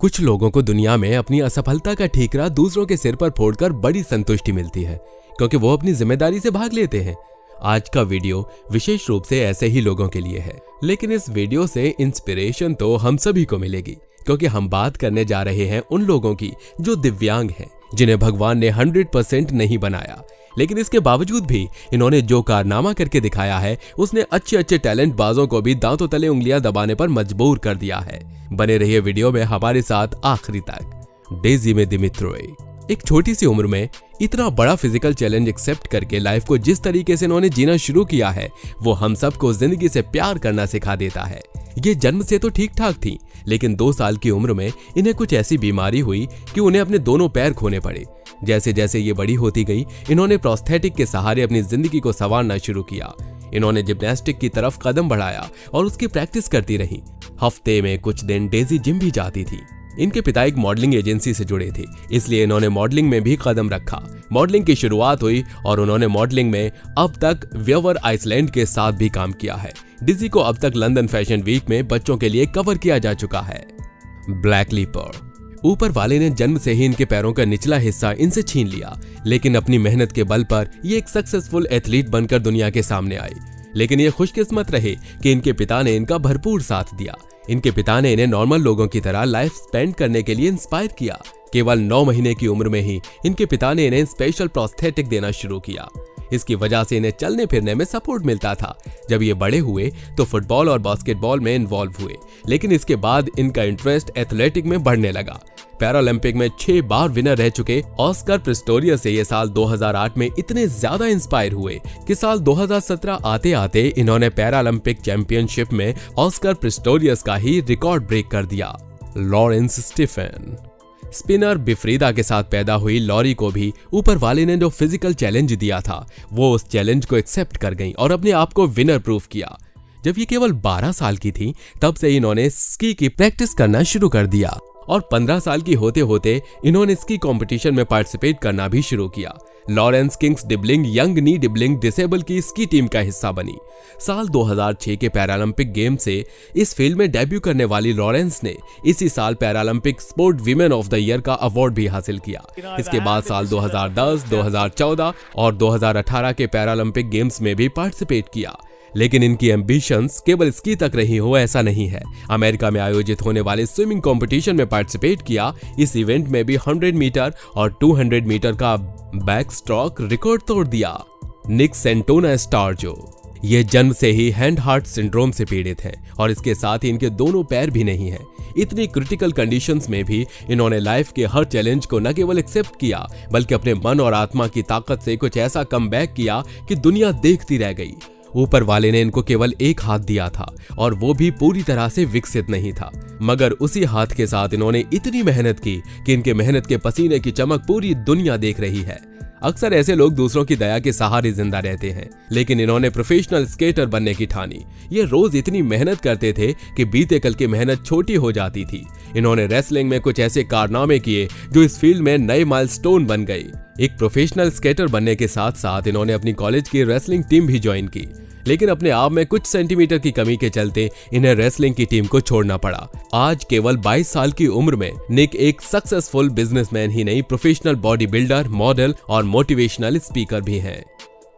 कुछ लोगों को दुनिया में अपनी असफलता का ठीकरा दूसरों के सिर पर फोड़कर बड़ी संतुष्टि मिलती है, क्योंकि वो अपनी जिम्मेदारी से भाग लेते हैं। आज का वीडियो विशेष रूप से ऐसे ही लोगों के लिए है, लेकिन इस वीडियो से इंस्पिरेशन तो हम सभी को मिलेगी, क्योंकि हम बात करने जा रहे हैं उन लोगों की जो दिव्यांग हैं, जिन्हें भगवान ने 100% नहीं बनाया, लेकिन इसके बावजूद भी इन्होंने जो कारनामा करके दिखाया है उसने अच्छे टैलेंट बाजों को भी दांतों तले उंगलियां दबाने पर मजबूर कर दिया है। बने रहिए वीडियो में हमारे साथ आखिरी तक। डेजी में दिमित्रोय एक छोटी सी उम्र में इतना बड़ा फिजिकल चैलेंज एक्सेप्ट करके लाइफ को जिस तरीके से इन्होंने जीना शुरू किया है वो हम सबको जिंदगी से प्यार करना सिखा देता है। ये जन्म से तो ठीक ठाक थी, लेकिन 2 साल की उम्र में इन्हें कुछ ऐसी बीमारी हुई कि उन्हें अपने दोनों पैर खोने पड़े। जैसे जैसे ये बड़ी होती गई, इन्होंने प्रोस्थेटिक के सहारे अपनी जिंदगी को संवारना शुरू किया। इन्होंने जिम्नास्टिक की तरफ कदम बढ़ाया और उसकी प्रैक्टिस करती रही। हफ्ते में कुछ दिन डेजी जिम भी जाती थी। इनके पिता एक मॉडलिंग एजेंसी से जुड़े थे, इसलिए इन्होंने मॉडलिंग में भी कदम रखा। मॉडलिंग की शुरुआत हुई और उन्होंने मॉडलिंग में अब तक व्योवर आइसलैंड के साथ भी काम किया है। डेजी को अब तक लंदन फैशन वीक में बच्चों के लिए कवर किया जा चुका है। ब्लैक लीपर ऊपर वाले ने जन्म से ही इनके पैरों का निचला हिस्सा इनसे छीन लिया, लेकिन अपनी मेहनत के बल पर ये एक सक्सेसफुल एथलीट बनकर दुनिया के सामने आई। लेकिन ये खुशकिस्मत रहे कि इनके पिता ने इनका भरपूर साथ दिया। इनके पिता ने इन्हें नॉर्मल लोगों की तरह लाइफ स्पेंड करने के लिए इंस्पायर किया। केवल 9 महीने की उम्र में ही इनके पिता ने इन्हें स्पेशल प्रोस्थेटिक देना शुरू किया। इसकी वजह से इन्हें चलने फिरने में सपोर्ट मिलता था। जब ये बड़े हुए तो फुटबॉल और बास्केटबॉल में इन्वॉल्व हुए, लेकिन इसके बाद इनका इंटरेस्ट एथलेटिक में बढ़ने लगा। पैरालंपिक में 6 बार विनर रह चुके ऑस्कर पिस्टोरियस से ये साल 2008 में इतने ज्यादा इंस्पायर हुए कि साल 2017 आते आते इन्होंने पैरालंपिक चैंपियनशिप में ऑस्कर पिस्टोरियस का ही रिकॉर्ड ब्रेक कर दिया। लॉरेंस स्टीफन स्पिनर बिफ्रीदा के साथ पैदा हुई लॉरी को भी ऊपर वाले ने जो फिजिकल चैलेंज दिया था वो उस चैलेंज को एक्सेप्ट कर गई और अपने आप को विनर प्रूफ किया। जब ये केवल 12 साल की थी तब से इन्होंने स्की की प्रैक्टिस करना शुरू कर दिया और 15 साल की होते होते इन्होंने स्की कंपटीशन में पार्टिसिपेट करना भी शुरू किया। लॉरेंस किंग्स डिबलिंग यंग नी डिबलिंग डिसेबल की स्की टीम का हिस्सा बनी। साल 2006 के पैरालंपिक गेम से इस फील्ड में डेब्यू करने वाली लॉरेंस ने इसी साल Paralympic sport women of the year का अवार्ड भी हासिल किया। इसके बाद साल 2010, 2014 और 2018 के पैरालंपिक गेम्स में भी पार्टिसिपेट किया। लेकिन इनकी एम्बिशंस केवल स्की तक रही हो ऐसा नहीं है। अमेरिका में आयोजित होने वाले स्विमिंग कंपटीशन में पार्टिसिपेट किया। इस इवेंट में भी 100 मीटर और 200 मीटर का बैक स्ट्रोक रिकॉर्ड तोड़ दिया। निक सेंटोना स्टारजो ये जन्म से ही हैंड हार्ट सिंड्रोम से पीड़ित हैं और इसके साथ ही इनके दोनों पैर भी नहीं हैं। इतनी क्रिटिकल कंडीशंस में भी इन्होंने लाइफ के हर चैलेंज को न केवल एक्सेप्ट किया बल्कि अपने मन और आत्मा की ताकत से कुछ ऐसा कमबैक किया कि दुनिया देखती रह गई। ऊपर वाले ने इनको केवल एक हाथ दिया था और वो भी पूरी तरह से विकसित नहीं था, मगर उसी हाथ के साथ इन्होंने इतनी मेहनत की कि इनके मेहनत के पसीने की चमक पूरी दुनिया देख रही है। अक्सर ऐसे लोग दूसरों की दया के सहारे जिंदा रहते हैं, लेकिन इन्होंने प्रोफेशनल स्केटर बनने की ठानी। ये रोज इतनी मेहनत करते थे कि बीते कल की मेहनत छोटी हो जाती थी। इन्होंने रेसलिंग में कुछ ऐसे कारनामे किए जो इस फील्ड में नए माइलस्टोन बन गए। एक प्रोफेशनल स्केटर बनने के साथ साथ इन्होंने अपनी कॉलेज की रेसलिंग टीम भी ज्वाइन की, लेकिन अपने आप में कुछ सेंटीमीटर की कमी के चलते इन्हें रेसलिंग की टीम को छोड़ना पड़ा। आज केवल 22 साल की उम्र में निक एक सक्सेसफुल बिजनेसमैन ही नहीं, प्रोफेशनल बॉडी बिल्डर, मॉडल और मोटिवेशनल स्पीकर भी हैं।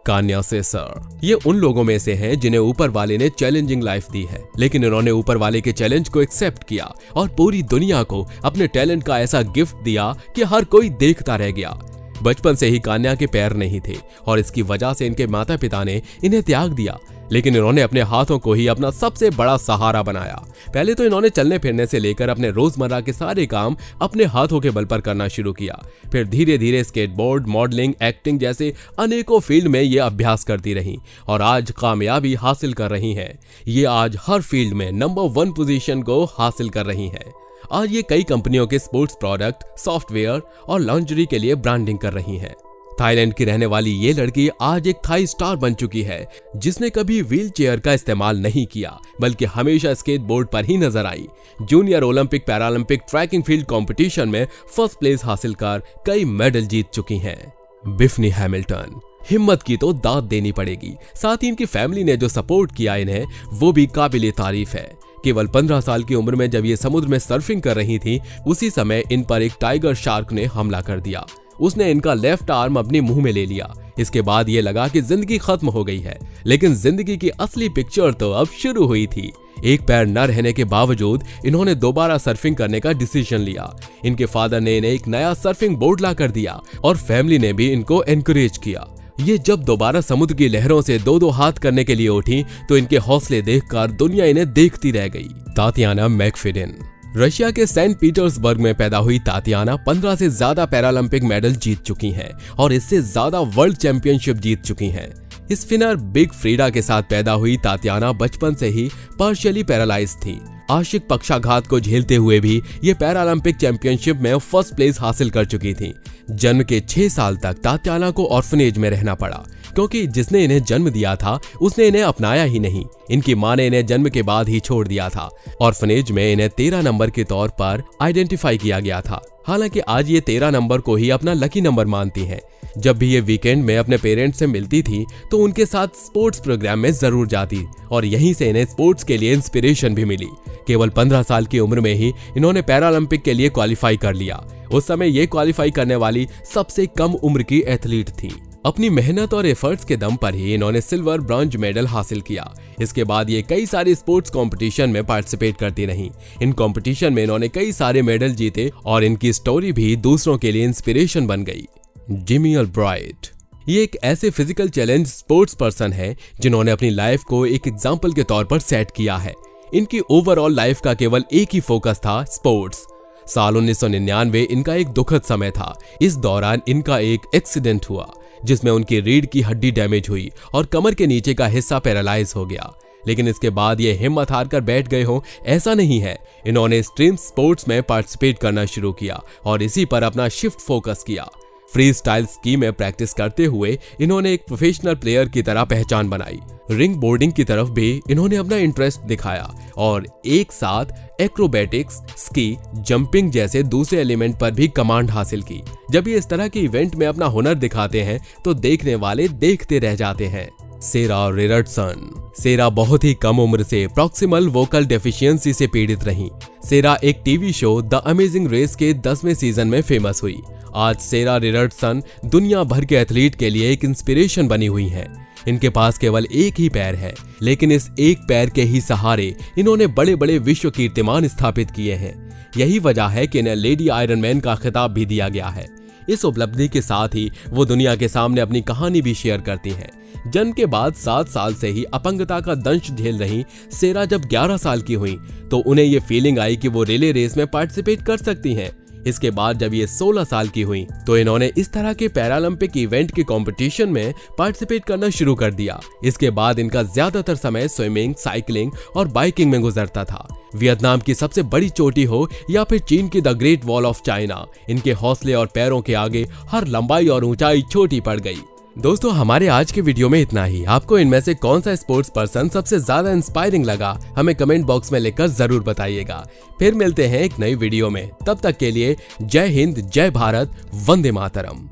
कान्या सेसर ये उन लोगों में से हैं जिन्हें ऊपर वाले ने चैलेंजिंग लाइफ दी है, लेकिन इन्होंने ऊपर वाले के चैलेंज को एक्सेप्ट किया और पूरी दुनिया को अपने टैलेंट का ऐसा गिफ्ट दिया कि हर कोई देखता रह गया। बचपन से ही कान्या के पैर नहीं थे और इसकी वजह से इनके माता पिता ने इन्हें त्याग दिया, लेकिन इन्होंने अपने हाथों को ही अपना सबसे बड़ा सहारा बनाया। पहले तो इन्होंने चलने फिरने से लेकर अपने रोजमर्रा के सारे काम अपने हाथों के बल पर करना शुरू किया। फिर धीरे धीरे स्केटबोर्ड, मॉडलिंग, एक्टिंग जैसे अनेकों फील्ड में ये अभ्यास करती रहीं और आज कामयाबी हासिल कर रही हैं। ये आज हर फील्ड में नंबर 1 पोजीशन को हासिल कर रही हैं। आज ये कई कंपनियों के स्पोर्ट्स प्रोडक्ट, सॉफ्टवेयर और लॉन्जरी के लिए ब्रांडिंग कर रही हैं। थाईलैंड की रहने वाली ये लड़की आज एक थाई स्टार बन चुकी है, जिसने कभी व्हील चेयर का इस्तेमाल नहीं किया बल्कि हमेशा स्केटबोर्ड पर ही नजर आई। Junior Olympic, Paralympic tracking field competition में फर्स्ट प्लेस हासिल कर कई मेडल जीत चुकी हैं। बिफनी हैमिल्टन हिम्मत की तो दाद देनी पड़ेगी, साथ ही इनकी फैमिली ने जो सपोर्ट किया इन्हें वो भी काबिले तारीफ है। केवल 15 साल की उम्र में जब ये समुद्र में सर्फिंग कर रही थी, उसी समय इन पर एक टाइगर शार्क ने हमला कर दिया। उसने इनका लेफ्ट आर्म अपने मुंह में ले लिया। इसके बाद ये लगा कि जिंदगी खत्म हो गई है, लेकिन जिंदगी की असली पिक्चर तो अब शुरू हुई थी। एक पैर न रहने के बावजूद इन्होंने दोबारा सर्फिंग करने का डिसीजन लिया। इनके फादर ने इन्हें एक नया सर्फिंग बोर्ड ला कर दिया और फैमिली ने भी इनको एनकरेज किया। ये जब दोबारा समुद्र की लहरों से दो हाथ करने के लिए उठी तो इनके हौसले देखकर दुनिया इन्हें देखती रह गई। तातियाना मैकफिडिन। रशिया के सेंट पीटर्सबर्ग में पैदा हुई तातियाना 15 से ज्यादा पैरालंपिक मेडल जीत चुकी हैं और इससे ज्यादा वर्ल्ड चैंपियनशिप जीत चुकी हैं। स्पिनर बिग फ्रीडा के साथ पैदा हुई तातियाना बचपन से ही पार्शियली पैरालाइज थी। आशिक पक्षाघात को झेलते हुए भी ये पैरालंपिक चैंपियनशिप में फर्स्ट प्लेस हासिल कर चुकी थी। जन्म के 6 साल तक तातियाना को ऑर्फनेज में रहना पड़ा, क्योंकि जिसने इन्हें जन्म दिया था उसने इन्हें अपनाया ही नहीं। इनकी मां ने इन्हें जन्म के बाद ही छोड़ दिया था। ऑर्फनेज में इन्हें 13 नंबर के तौर पर आइडेंटिफाई किया गया था। हालांकि आज ये 13 नंबर को ही अपना लकी नंबर मानती हैं। जब भी ये वीकेंड में अपने पेरेंट्स से मिलती थी तो उनके साथ स्पोर्ट्स प्रोग्राम में जरूर जाती और यहीं से इन्हें स्पोर्ट्स के लिए इंस्पिरेशन भी मिली। केवल 15 साल की उम्र में ही इन्होंने पैरालंपिक के लिए क्वालिफाई कर लिया। उस समय ये क्वालिफाई करने वाली सबसे कम उम्र की एथलीट थी। अपनी मेहनत और एफर्ट्स के दम पर ही इन्होंने सिल्वर, ब्रॉन्ज मेडल हासिल किया। इसके बाद ये कई सारे स्पोर्ट्स कंपटीशन में पार्टिसिपेट करती रहीं। इन कंपटीशन में इन्होंने कई सारे मेडल जीते और इनकी स्टोरी भी दूसरों के लिए इंस्पिरेशन बन गई। Jimmy Albright. ये एक ऐसे फिजिकल चैलेंज स्पोर्ट्स पर्सन है जिन्होंने अपनी लाइफ को एक एग्जाम्पल के तौर पर सेट किया है। इनकी ओवरऑल लाइफ का केवल एक ही फोकस था, स्पोर्ट्स। साल 1999 इनका एक दुखद समय था। इस दौरान इनका एक एक्सीडेंट हुआ जिसमें उनकी रीढ़ की हड्डी डैमेज हुई और कमर के नीचे का हिस्सा पैरालाइज हो गया। लेकिन इसके बाद ये हिम्मत हार कर बैठ गए हो, ऐसा नहीं है। इन्होंने एक्सट्रीम स्पोर्ट्स में पार्टिसिपेट करना शुरू किया और इसी पर अपना शिफ्ट फोकस किया। फ्री स्टाइल स्की में प्रैक्टिस करते हुए इन्होंने एक प्रोफेशनल प्लेयर की तरह पहचान बनाई। रिंग बोर्डिंग की तरफ भी इन्होंने अपना इंटरेस्ट दिखाया और एक साथ एक्रोबैटिक्स, स्की, जंपिंग जैसे दूसरे एलिमेंट पर भी कमांड हासिल की। जब ये इस तरह के इवेंट में अपना हुनर दिखाते हैं तो देखने वाले देखते रह जाते हैं। सेरा रिचर्डसन। सेरा बहुत ही कम उम्र से प्रॉक्सिमल वोकल डेफिशिएंसी से पीड़ित रहीं। सेरा एक TV show the Amazing Race के 10वें सीजन में फेमस हुई। आज सेरा रिचर्डसन दुनिया भर के एथलीट के लिए एक इंस्पिरेशन बनी हुई हैं। इनके पास केवल एक ही पैर है, लेकिन इस एक पैर के ही सहारे इन्होंने बड़े बड़े विश्व कीर्तिमान स्थापित किए हैं। यही वजह है कि इन्हें लेडी आयरन मैन का खिताब भी दिया गया है। इस उपलब्धि के साथ ही वो दुनिया के सामने अपनी कहानी भी शेयर करती हैं। जन्म के बाद 7 साल से ही अपंगता का दंश झेल रही सेरा जब 11 साल की हुई तो उन्हें ये फीलिंग आई कि वो रिले रेस में पार्टिसिपेट कर सकती हैं। इसके बाद जब ये 16 साल की हुई तो इन्होंने इस तरह के पैरालंपिक इवेंट के कंपटीशन में पार्टिसिपेट करना शुरू कर दिया। इसके बाद इनका ज्यादातर समय स्विमिंग, साइकिलिंग और बाइकिंग में गुजरता था। वियतनाम की सबसे बड़ी चोटी हो या फिर चीन की the great wall of China, इनके हौसले और पैरों के आगे हर लंबाई और ऊंचाई छोटी पड़ गई। दोस्तों, हमारे आज के वीडियो में इतना ही। आपको इनमें से कौन सा स्पोर्ट्स पर्सन सबसे ज्यादा इंस्पायरिंग लगा, हमें कमेंट बॉक्स में लिखकर जरूर बताइएगा। फिर मिलते हैं एक नई वीडियो में। तब तक के लिए जय हिंद, जय भारत, वंदे मातरम।